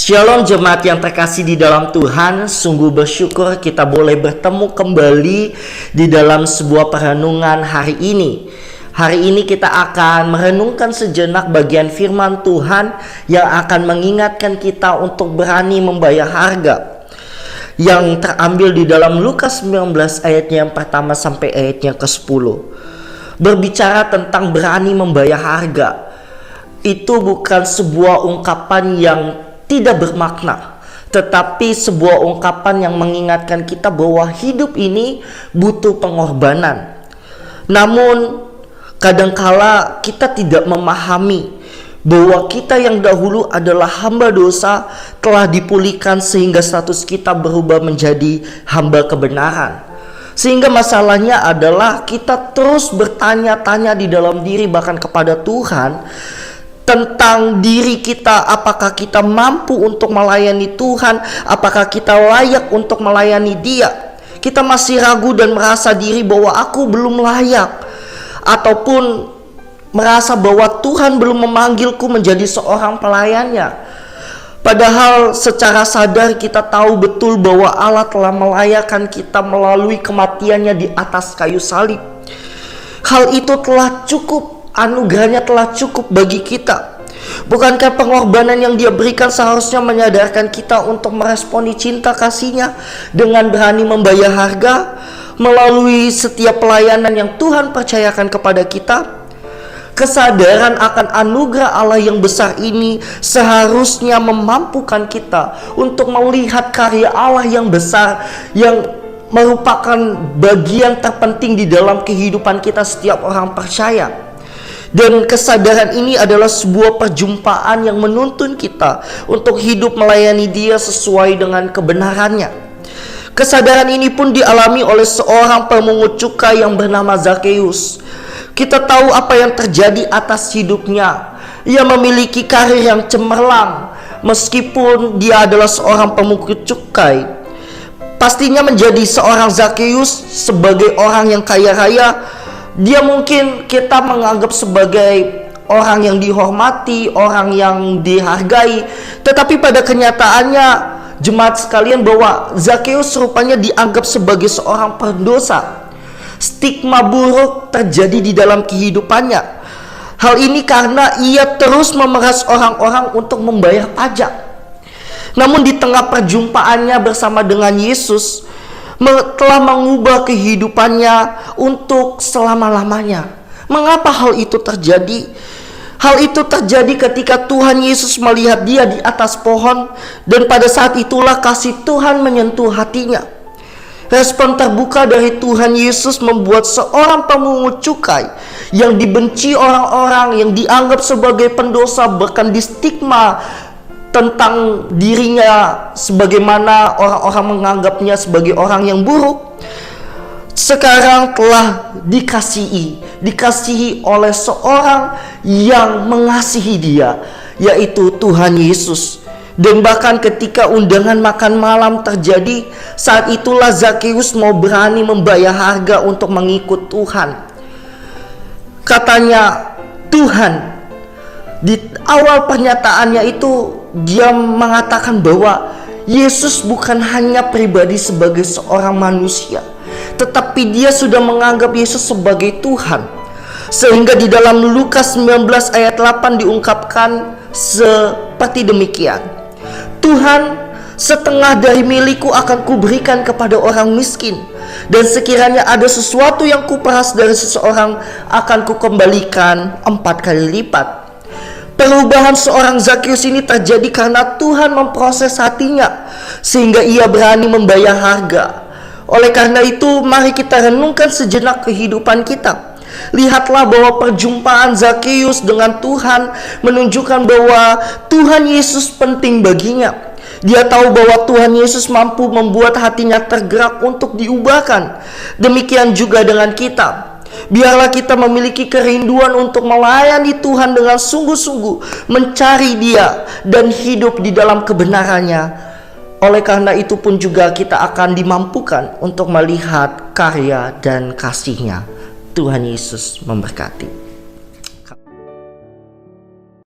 Shalom jemaat yang terkasih di dalam Tuhan, sungguh bersyukur kita boleh bertemu kembali di dalam sebuah perenungan hari ini. Hari ini kita akan merenungkan sejenak bagian firman Tuhan yang akan mengingatkan kita untuk berani membayar harga, yang terambil di dalam Lukas 19 ayatnya yang pertama sampai ayatnya ke-10. Berbicara tentang berani membayar harga, itu bukan sebuah ungkapan yang tidak bermakna, tetapi sebuah ungkapan yang mengingatkan kita bahwa hidup ini butuh pengorbanan. Namun kadangkala kita tidak memahami bahwa kita yang dahulu adalah hamba dosa telah dipulihkan sehingga status kita berubah menjadi hamba kebenaran. Sehingga masalahnya adalah kita terus bertanya-tanya di dalam diri, bahkan kepada Tuhan, tentang diri kita. Apakah kita mampu untuk melayani Tuhan? Apakah kita layak untuk melayani Dia? Kita masih ragu dan merasa diri bahwa aku belum layak, ataupun merasa bahwa Tuhan belum memanggilku menjadi seorang pelayannya. Padahal secara sadar kita tahu betul bahwa Allah telah melayakkan kita melalui kematiannya di atas kayu salib. Hal itu telah cukup, anugerahnya telah cukup bagi kita. Bukankah pengorbanan yang Dia berikan seharusnya menyadarkan kita untuk meresponi cinta kasih-Nya dengan berani membayar harga melalui setiap pelayanan yang Tuhan percayakan kepada kita? Kesadaran akan anugerah Allah yang besar ini seharusnya memampukan kita untuk melihat karya Allah yang besar, yang merupakan bagian terpenting di dalam kehidupan kita setiap orang percaya. Dan kesadaran ini adalah sebuah perjumpaan yang menuntun kita untuk hidup melayani Dia sesuai dengan kebenarannya. Kesadaran ini pun dialami oleh seorang pemungut cukai yang bernama Zakheus. Kita tahu apa yang terjadi atas hidupnya. Ia memiliki karir yang cemerlang. Meskipun dia adalah seorang pemungut cukai, pastinya menjadi seorang Zakheus sebagai orang yang kaya raya, dia mungkin kita menganggap sebagai orang yang dihormati, orang yang dihargai. Tetapi pada kenyataannya, jemaat sekalian, bahwa Zakheus rupanya dianggap sebagai seorang pendosa. Stigma buruk terjadi di dalam kehidupannya. Hal ini karena ia terus memeras orang-orang untuk membayar pajak. Namun di tengah perjumpaannya bersama dengan Yesus, telah mengubah kehidupannya untuk selama-lamanya. Mengapa hal itu terjadi? Hal itu terjadi ketika Tuhan Yesus melihat dia di atas pohon, dan pada saat itulah kasih Tuhan menyentuh hatinya. Respon terbuka dari Tuhan Yesus membuat seorang pemungut cukai yang dibenci orang-orang, yang dianggap sebagai pendosa, bahkan distigma tentang dirinya sebagaimana orang-orang menganggapnya sebagai orang yang buruk, sekarang telah dikasihi oleh seorang yang mengasihi dia, yaitu Tuhan Yesus. Dan bahkan ketika undangan makan malam terjadi, saat itulah Zakheus mau berani membayar harga untuk mengikut Tuhan. Katanya, Tuhan, di awal pernyataannya itu dia mengatakan bahwa Yesus bukan hanya pribadi sebagai seorang manusia, tetapi dia sudah menganggap Yesus sebagai Tuhan. Sehingga di dalam Lukas 19 ayat 8 diungkapkan seperti demikian. Tuhan, setengah dari milikku akan kuberikan kepada orang miskin, dan sekiranya ada sesuatu yang kuperas dari seseorang akan kukembalikan 4 kali lipat. Perubahan seorang Zakheus ini terjadi karena Tuhan memproses hatinya sehingga ia berani membayar harga. Oleh karena itu, mari kita renungkan sejenak kehidupan kita. Lihatlah bahwa perjumpaan Zakheus dengan Tuhan menunjukkan bahwa Tuhan Yesus penting baginya. Dia tahu bahwa Tuhan Yesus mampu membuat hatinya tergerak untuk diubahkan. Demikian juga dengan kita. Biarlah kita memiliki kerinduan untuk melayani Tuhan dengan sungguh-sungguh, mencari Dia dan hidup di dalam kebenarannya. Oleh karena itu pun juga kita akan dimampukan untuk melihat karya dan kasih-Nya. Tuhan Yesus memberkati.